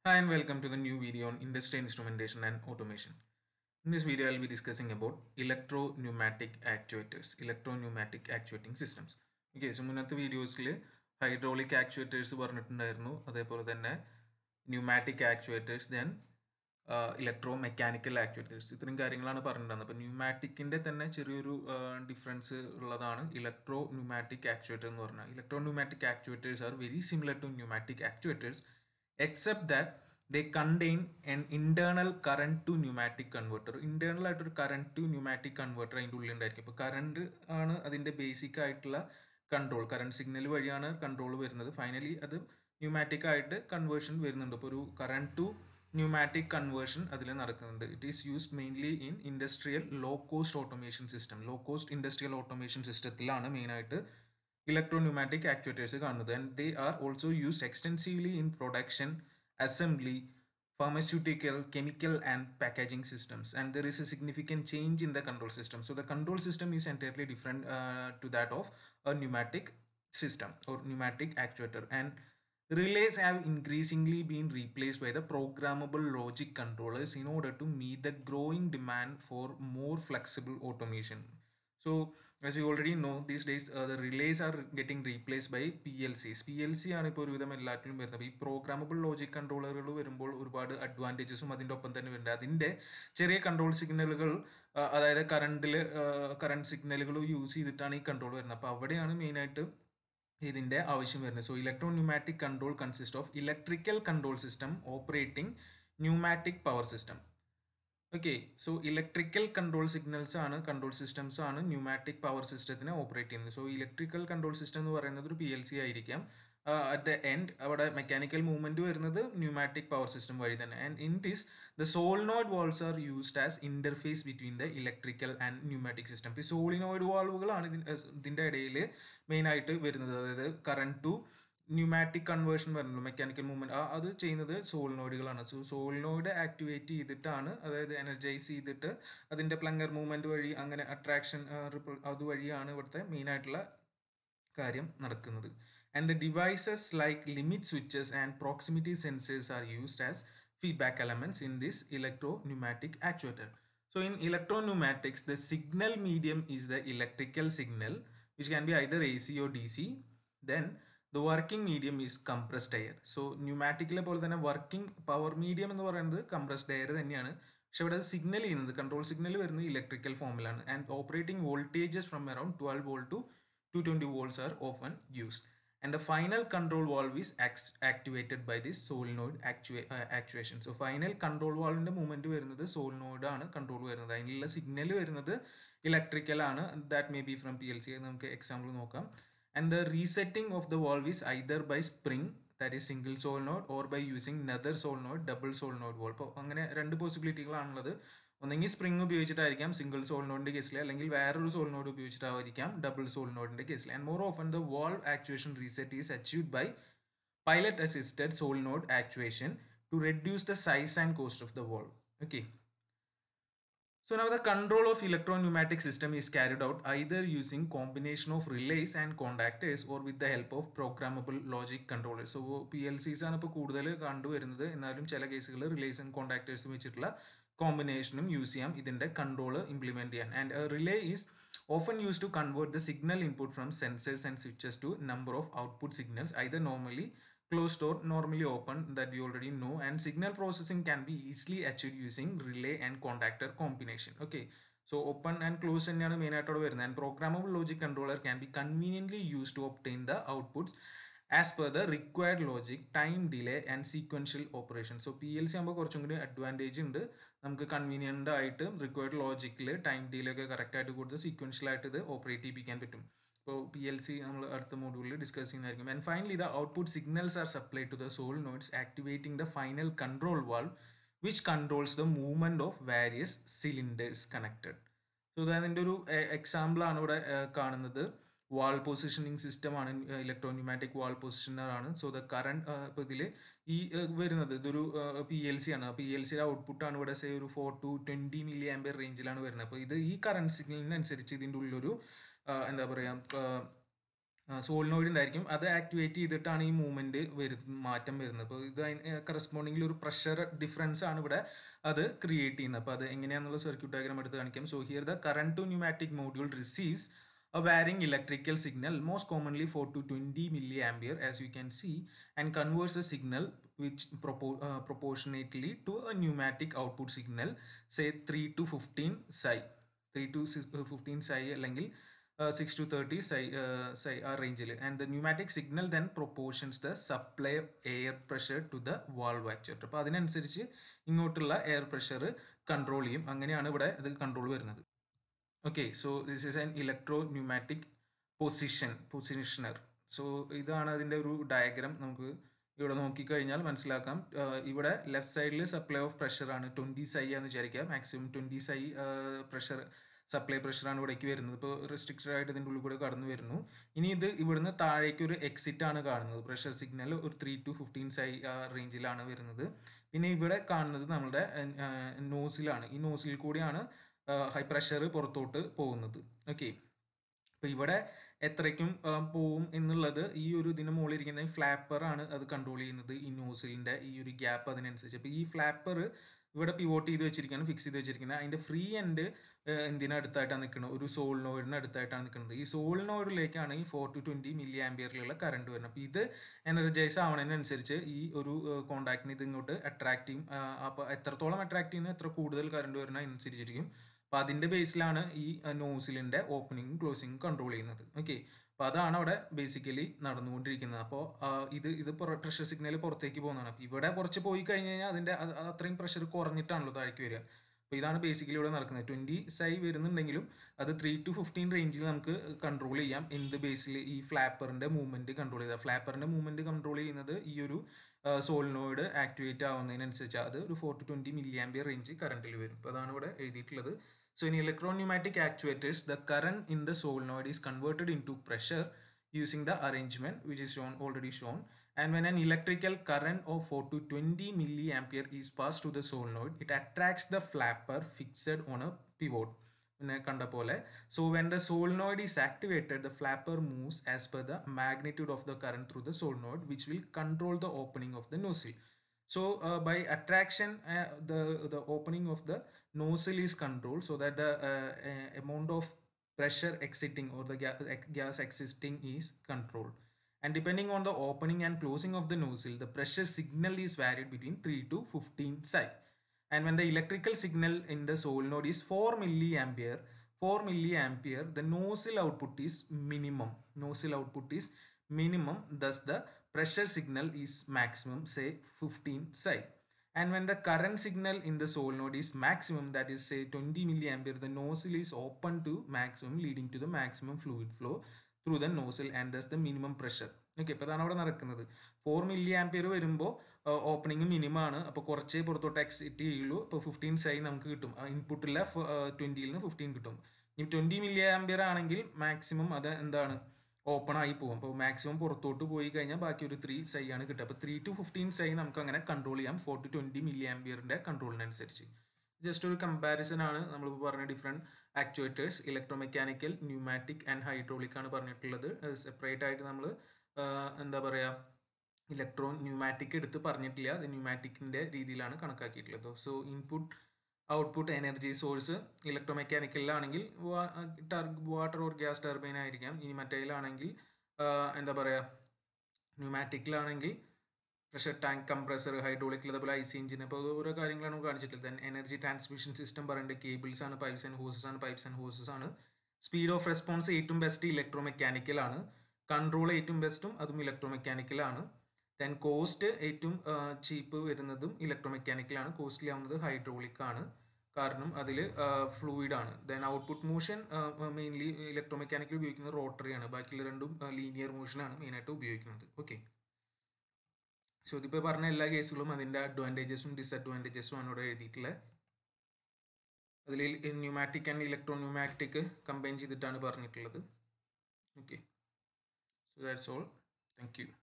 Hi and welcome to the new video on industrial instrumentation and automation. In this video, I'll be discussing about electro-pneumatic actuators, electro-pneumatic actuating systems. Okay, so മുന്നത്തെ വീഡിയോസിൽ hydraulic actuators പറഞ്ഞിട്ടുണ്ടായിരുന്നു, അതേപോലെ തന്നെ pneumatic actuators, then electro mechanical actuators, ഇത്രയും കാര്യങ്ങളാണ് പറഞ്ഞിട്ടുണ്ടായിരുന്നത്. അപ്പോൾ ന്യൂമാറ്റിക്കിൻ്റെ തന്നെ ചെറിയൊരു ഡിഫറൻസ് ഉള്ളതാണ് ഇലക്ട്രോ ന്യൂമാറ്റിക് ആക്ച്വേറ്റർ എന്ന് പറഞ്ഞാൽ. Electro pneumatic actuators are very similar to pneumatic actuators except that they contain an internal current to pneumatic converter. Internal ആയിട്ടൊരു കറണ്ട് ടു ന്യൂമാറ്റിക് കൺവേർട്ടർ അതിൻ്റെ ഉള്ളിൽ ഉണ്ടായിരിക്കും. ഇപ്പോൾ കറണ്ട് ആണ് അതിൻ്റെ ബേസിക് ആയിട്ടുള്ള കൺട്രോൾ, കറണ്ട് സിഗ്നൽ വഴിയാണ് കൺട്രോൾ വരുന്നത്. ഫൈനലി അത് ന്യൂമാറ്റിക് ആയിട്ട് കൺവേർഷൻ വരുന്നുണ്ട്. ഇപ്പോൾ ഒരു കറണ്ട് ടു ന്യൂമാറ്റിക് കൺവേർഷൻ അതിൽ നടക്കുന്നുണ്ട്. It is used mainly in industrial low cost automation system. Low cost industrial automation സിസ്റ്റത്തിലാണ് മെയിനായിട്ട് electro-pneumatic actuators കാണുന്നത്. And they are also used extensively in production, assembly, pharmaceutical, chemical and packaging systems. And there is a significant change in the control system. So the control system is entirely different to that of a pneumatic system or pneumatic actuator. And relays have increasingly been replaced by the programmable logic controllers in order to meet the growing demand for more flexible automation. So as we already know, these days the relays are getting replaced by PLCs. PLC ആണ് ഇപ്പോൾ ഒരുവിധം എല്ലാറ്റിലും വരുന്നത്. ഈ programmable logic കൺട്രോളറുകൾ വരുമ്പോൾ ഒരുപാട് അഡ്വാൻറ്റേജസും അതിൻ്റെ ഒപ്പം തന്നെ വരുന്നുണ്ട്. അതിൻ്റെ ചെറിയ കൺട്രോൾ സിഗ്നലുകൾ, അതായത് കറണ്ട് സിഗ്നലുകൾ യൂസ് ചെയ്തിട്ടാണ് ഈ കൺട്രോൾ വരുന്നത്. അപ്പോൾ അവിടെയാണ് മെയിനായിട്ട് ഇതിൻ്റെ ആവശ്യം വരുന്നത്. So electro pneumatic control consist of electrical control system operating pneumatic power system. Okay, so electrical control control systems ആണ് ന്യൂമാറ്റിക് പവർ സിസ്റ്റത്തിനെ ഓപ്പറേറ്റ് ചെയ്യുന്നത്. സോ ഇലക്ട്രിക്കൽ കൺട്രോൾ സിസ്റ്റം എന്ന് പറയുന്നത് ഒരു PLC ആയിരിക്കാം. അറ്റ് ദ എൻഡ് അവിടെ മെക്കാനിക്കൽ മൂവ്മെന്റ് വരുന്നത് pneumatic power system വഴി തന്നെ. And in this the solenoid valves are used as interface between the electrical and pneumatic system. ഈ സോളിനോയിഡ് വാൾവുകളാണ് ഇതിൻ്റെ ഇടയിൽ മെയിൻ ആയിട്ട് വരുന്നത്. അതായത് കറണ്ട് ടു ന്യൂമാറ്റിക് കൺവേർഷൻ വരുന്നുള്ളൂ, മെക്കാനിക്കൽ മൂവ്മെന്റ് അത് ചെയ്യുന്നത് സോളിനോയിഡുകളാണ്. സോ സോളിനോയിഡ് ആക്ടിവേറ്റ് ചെയ്തിട്ടാണ്, അതായത് എനർജൈസ് ചെയ്തിട്ട് അതിൻ്റെ പ്ലങ്കർ മൂവ്മെന്റ് വഴി അങ്ങനെ അട്രാക്ഷൻ അതുവഴിയാണ് ഇവിടുത്തെ മെയിൻ ആയിട്ടുള്ള കാര്യം നടക്കുന്നത്. And the devices like limit switches and proximity sensors are used as feedback elements in this electro-pneumatic actuator. So in electro-pneumatics, the signal medium is the electrical signal, which can be either AC or DC. Then the working medium is compressed air. So ന്യൂമാറ്റിക്കിലെ പോലെ തന്നെ working power medium എന്ന് പറയുന്നത് compressed air തന്നെയാണ്. പക്ഷെ ഇവിടെ signal ചെയ്യുന്നത്, control signal വരുന്നത് electrical ഫോമിലാണ്. And operating voltages from around 12 volt to 220 volts are often used. And the final control valve is activated by this solenoid actuation. So final control valve ന്റെ movement വരുന്നത് solenoid ആണ് control വരുന്നത്. അതിനുള്ള signal വരുന്നത് electrical ആണ്. That may be from PLC. നമുക്ക് example നോക്കാം. And the resetting of the valve is either by spring, that is single solenoid, or by using another solenoid, double solenoid valve. അപ്പോൾ അങ്ങനെ രണ്ട് പോസിബിലിറ്റികളാണുള്ളത്. ഒന്നെങ്കിൽ സ്പ്രിംഗ് ഉപയോഗിച്ചിട്ടായിരിക്കാം സിംഗിൾ സോളിനോയിഡിന്റെ കേസിൽ, അല്ലെങ്കിൽ വേറൊരു സോളിനോയിഡ് ഉപയോഗിച്ചിട്ടായിരിക്കാം ഡബിൾ സോളിനോയിഡിന്റെ കേസിൽ. And more often the valve actuation reset is achieved by pilot assisted solenoid actuation to reduce the size and cost of the valve. Okay, so now the control of electro-pneumatic system is carried out either using combination of relays and contactors or with the help of programmable logic controllers. So PLCs ആണ് ഇപ്പോൾ കൂടുതൽ കണ്ടുവരുന്നത്. എന്നാലും ചില കേസുകൾ റിലേസും കോണ്ടാക്ടേഴ്സും വെച്ചിട്ടുള്ള കോമ്പിനേഷനും use ചെയ്യാം ഇതിൻ്റെ കൺട്രോൾ ഇംപ്ലിമെൻറ്റ് ചെയ്യാൻ. And relay is often used to convert the signal input from sensors and switches to number of output signals, either normally closed or normally open, that we already know. And signal processing can be easily achieved using relay and contactor combination. Okay, so open and close തന്നെയാണ് main ആയിട്ട് അവിടെ വരുന്നത്. And programmable logic controller can be conveniently use to obtain the outputs as per the required logic, time delay and sequential operation. So PLC ആകുമ്പോൾ കുറച്ചും കൂടി advantage ഉണ്ട്. നമുക്ക് convenient ആയിട്ട് റിക്വയർഡ് ലോജിക്കിൽ ടൈം ഡിലേ ഒക്കെ കറക്റ്റ് ആയിട്ട് കൊടുത്ത് സീക്വൻഷ്യലായിട്ട് ഇത് ഓപ്പറേറ്റ് ചെയ്യിപ്പിക്കാൻ പറ്റും. ഇപ്പോൾ PLC നമ്മൾ അടുത്ത മോഡ്യൂളിൽ ഡിസ്കസ് ചെയ്യുന്നതായിരിക്കും. And finally the output signals are supplied to the solenoids activating the final control valve which controls the movement of various cylinders connected. So അതിൻ്റെ ഒരു എക്സാമ്പിൾ ആണ് ഇവിടെ കാണുന്നത്. വാൾ പൊസിഷനിങ് സിസ്റ്റം ആണ്, ഇലക്ട്രോന്യൂമാറ്റിക് വാൾ പൊസിഷനർ ആണ്. സോ ദ കറണ്ട് ഇപ്പോൾ ഇതിൽ ഈ വരുന്നത് ഇതൊരു PLC ആണ്. PLCയുടെ ഔട്ട്പുട്ട് ആണ് ഇവിടെ സേ ഒരു 4 to 20 മില്ലി ആംപിയർ റേഞ്ചിലാണ് വരുന്നത്. അപ്പോൾ ഇത് ഈ കറണ്ട് സിഗ്നലിനനുസരിച്ച് ഇതിൻ്റെ ഉള്ളൊരു എന്താ പറയുക സോളിനോയിഡ് ഉണ്ടായിരിക്കും. അത് ആക്ടിവേറ്റ് ചെയ്തിട്ടാണ് ഈ മൂവ്മെന്റ് മാറ്റം വരുന്നത്. അപ്പോൾ ഇത് കറസ്പോണ്ടിങ്ങിൽ ഒരു പ്രഷർ ഡിഫറൻസ് ആണ് ഇവിടെ അത് ക്രിയേറ്റ് ചെയ്യുന്നത്. അപ്പോൾ അത് എങ്ങനെയാണെന്നുള്ള സർക്യൂട്ട് ഡയഗ്രാം എടുത്ത് കാണിക്കാം. So here the current to pneumatic module receives a varying electrical signal, most commonly 4 to 20 milliampere, as you can see, and converts a signal which proportionately to a pneumatic output signal, say 3 to 15 psi, 3 to 15 psi അല്ലെങ്കിൽ 6 to 30 psi ആ റേഞ്ചിൽ. And the pneumatic signal then proportions the supply air pressure to the valve actuator. അപ്പോൾ അതിനനുസരിച്ച് ഇങ്ങോട്ടുള്ള air pressure control ചെയ്യും. അങ്ങനെയാണ് ഇവിടെ ഇത് കൺട്രോൾ വരുന്നത്. Okay, so this is an electro-pneumatic positioner. So ഇതാണ് അതിൻ്റെ ഒരു ഡയഗ്രാം. നമുക്ക് ഇവിടെ നോക്കിക്കഴിഞ്ഞാൽ മനസ്സിലാക്കാം. ഇവിടെ ലെഫ്റ്റ് സൈഡിൽ സപ്ലൈ ഓഫ് പ്രഷർ ആണ് 20 psi എന്ന് വിചാരിക്കുക. മാക്സിമം 20 psi പ്രഷർ സപ്ലൈ പ്രഷറാണ് ഇവിടേക്ക് വരുന്നത്. ഇപ്പോൾ റെസ്ട്രിക്റ്റഡ് ആയിട്ട് ഇതിൻ്റെ ഉള്ളിൽ കൂടെ കടന്നു വരുന്നു. ഇനി ഇത് ഇവിടുന്ന് താഴേക്ക് ഒരു എക്സിറ്റ് ആണ് കാണുന്നത്. പ്രഷർ സിഗ്നൽ ഒരു 3 to 15 psi റേഞ്ചിലാണ് വരുന്നത്. പിന്നെ ഇവിടെ കാണുന്നത് നമ്മുടെ നോസിലാണ്. ഈ നോസിൽ കൂടിയാണ് ഹൈ പ്രഷർ പുറത്തോട്ട് പോകുന്നത്. ഓക്കെ, അപ്പോൾ ഇവിടെ എത്രയ്ക്കും പോവും എന്നുള്ളത് ഈ ഒരു ഇതിന് മുകളിൽ ഇരിക്കുന്ന ഫ്ലാപ്പർ ആണ് അത് കൺട്രോൾ ചെയ്യുന്നത്. ഈ നോസിലിൻ്റെ ഈ ഒരു ഗ്യാപ്പ് അതിനനുസരിച്ച്. അപ്പോൾ ഈ ഫ്ലാപ്പർ ഇവിടെ പിവോട്ട് ചെയ്ത് വെച്ചിരിക്കുകയാണ്, ഫിക്സ് ചെയ്ത് വെച്ചിരിക്കുന്നത്. അതിൻ്റെ ഫ്രീ എൻഡ് എന്തിനടുത്തായിട്ടാണ് നിൽക്കുന്നത്? ഒരു സോളിനോയിഡിന് അടുത്തായിട്ടാണ് നിൽക്കുന്നത്. ഈ സോളിനോയിഡിലേക്കാണ് ഈ 4 to 20 milliampere കറണ്ട് വരുന്നത്. അപ്പോൾ ഇത് എനർജൈസ് ആവുന്നതിനനുസരിച്ച് ഈ ഒരു കോണ്ടാക്റ്റിന് ഇത് ഇങ്ങോട്ട് അട്രാക്ട് ചെയ്യും. അപ്പോൾ എത്രത്തോളം അട്രാക്ട് ചെയ്യുന്നു, എത്ര കൂടുതൽ കറണ്ട് വരുന്ന അനുസരിച്ചിരിക്കും. അപ്പോൾ അതിൻ്റെ ബേസിലാണ് ഈ നോസിലിൻ്റെ ഓപ്പണിങ്ങും ക്ലോസിങ്ങും കൺട്രോൾ ചെയ്യുന്നത്. ഓക്കെ, അപ്പോൾ അതാണ് അവിടെ ബേസിക്കലി നടന്നുകൊണ്ടിരിക്കുന്നത്. അപ്പോൾ ഇത് പ്രഷർ സിഗ്നൽ പുറത്തേക്ക് പോകുന്നതാണ്. അപ്പോൾ ഇവിടെ കുറച്ച് പോയി കഴിഞ്ഞ് കഴിഞ്ഞാൽ അതിൻ്റെ അത്രയും പ്രഷർ കുറഞ്ഞിട്ടാണല്ലോ താഴേക്ക് വരിക. അപ്പോൾ ഇതാണ് ബേസിക്കലി ഇവിടെ നടക്കുന്നത്. 20 psi വരുന്നുണ്ടെങ്കിലും അത് 3 to 15 റേഞ്ചിൽ നമുക്ക് കൺട്രോൾ ചെയ്യാം. എന്ത് ബേസിൽ? ഈ ഫ്ലാപ്പറിൻ്റെ മൂവ്മെൻറ്റ് കൺട്രോൾ ചെയ്താൽ. ഫ്ലാപ്പറിൻ്റെ മൂവ്മെൻറ്റ് കൺട്രോൾ ചെയ്യുന്നത് ഈ ഒരു സോളിനോയിഡ് ആക്ടിവേറ്റ് ആവുന്നതിനനുസരിച്ച് അത് ഒരു 4 to 20 milliampere റേഞ്ച് കറണ്ടിൽ വരും. അപ്പോൾ അതാണ് ഇവിടെ എഴുതിയിട്ടുള്ളത്. So in electro-pneumatic actuators, the current in the solenoid is converted into pressure using the arrangement which is already shown. And when an electrical current of 4 to 20 milliampere is passed to the solenoid, it attracts the flapper fixed on a pivot. So when the solenoid is activated, the flapper moves as per the magnitude of the current through the solenoid, which will control the opening of the nozzle. So by attraction, the opening of the nozzle is controlled so that the amount of pressure exiting or the gas exiting is controlled. And depending on the opening and closing of the nozzle, the pressure signal is varied between 3 to 15 psi. And when the electrical signal in the solenoid is 4 milliampere, the nozzle output is minimum. Thus the pressure signal is maximum, say 15 psi. And when the current signal in the solenoid is maximum, that is say 20 milliampere, the nozzle is open to maximum, leading to the maximum fluid flow through the nozzle and thus the minimum pressure. Okay, ഇപ്പോൾ അതാണ് അവിടെ നടക്കുന്നത്. 4 milliampere വരുമ്പോൾ opening minimum ആണ്. അപ്പോൾ കുറച്ചേ പുറത്തോട്ട് exit ചെയ്യുള്ളൂ. ഇപ്പോൾ 15 psi നമുക്ക് കിട്ടും. ഇൻപുട്ടില്ല 20ൽ നിന്ന് 15 കിട്ടും. ഇനി 20 milliampere ആണെങ്കിൽ മാക്സിമം അത് എന്താണ് ഓപ്പൺ ആയി പോകും. അപ്പോൾ മാക്സിമം പുറത്തോട്ട് പോയി കഴിഞ്ഞാൽ ബാക്കി ഒരു 3 psi ആണ് കിട്ടുക. അപ്പോൾ 3 to 15 psi നമുക്ക് അങ്ങനെ കൺട്രോൾ ചെയ്യാം 4 to 20 milliampere കൺട്രോളിനനുസരിച്ച്. ജസ്റ്റ് ഒരു കമ്പാരിസൺ ആണ് നമ്മളിപ്പോൾ പറഞ്ഞ different actuators. Electromechanical, pneumatic and hydraulic ആണ് പറഞ്ഞിട്ടുള്ളത്. സെപ്പറേറ്റ് ആയിട്ട് നമ്മൾ എന്താ പറയുക, ഇലക്ട്രോ ന്യൂമാറ്റിക് എടുത്ത് പറഞ്ഞിട്ടില്ല. അത് ന്യൂമാറ്റിക്കിൻ്റെ രീതിയിലാണ് കണക്കാക്കിയിട്ടുള്ളത്. So input output energy source ഇലക്ട്രോമെക്കാനിക്കലിലാണെങ്കിൽ വാട്ടർ ഓർ ഗ്യാസ് ടർബൈൻ ആയിരിക്കാം. ഇനി മറ്റേതിലാണെങ്കിൽ എന്താ പറയുക, ന്യൂമാറ്റിക്കിലാണെങ്കിൽ പ്രഷർ ടാങ്ക്, കംപ്രസർ, ഹൈഡ്രോളിക്കിൽ അതേപോലെ ഐസി എഞ്ചിൻ. അപ്പോൾ ഓരോ കാര്യങ്ങളാണ് നമുക്ക് കാണിച്ചിട്ടുള്ളത്. ദെൻ എനർജി ട്രാൻസ്മിഷൻ സിസ്റ്റം പറയുന്നത് കേബിൾസ് ആണ്, പൈപ്സ് ആൻഡ് ഹോസസ് ആണ്. സ്പീഡ് ഓഫ് റെസ്പോൺസ് ഏറ്റവും ബെസ്റ്റ് ഇലക്ട്രോമെക്കാനിക്കലാണ്. കൺട്രോൾ ഏറ്റവും ബെസ്റ്റും അതും ഇലക്ട്രോമെക്കാനിക്കലാണ്. ദെൻ കോസ്റ്റ് ഏറ്റവും ചീപ്പ് വരുന്നതും ഇലക്ട്രോമെക്കാനിക്കലാണ്. കോസ്റ്റ്ലി ആവുന്നത് ഹൈഡ്രോളിക് ആണ്, കാരണം അതിൽ ഫ്ലൂയിഡ് ആണ്. Then output motion mainly electromechanical ഉപയോഗിക്കുന്നത് റോട്ടറി ആണ്. ബാക്കിയുള്ള രണ്ടും ലീനിയർ മോഷനാണ് മെയിനായിട്ട് ഉപയോഗിക്കുന്നത്. ഓക്കെ, സോ ഇതിപ്പോൾ പറഞ്ഞ എല്ലാ കേസുകളും അതിൻ്റെ അഡ്വാൻറ്റേജസും ഡിസഡ്വാൻറ്റേജസും ആണ് ഇവിടെ എഴുതിയിട്ടുള്ളത്. അതിൽ pneumatic and electro pneumatic combine ചെയ്തിട്ടാണ് പറഞ്ഞിട്ടുള്ളത്. Okay, so that's all. Thank you.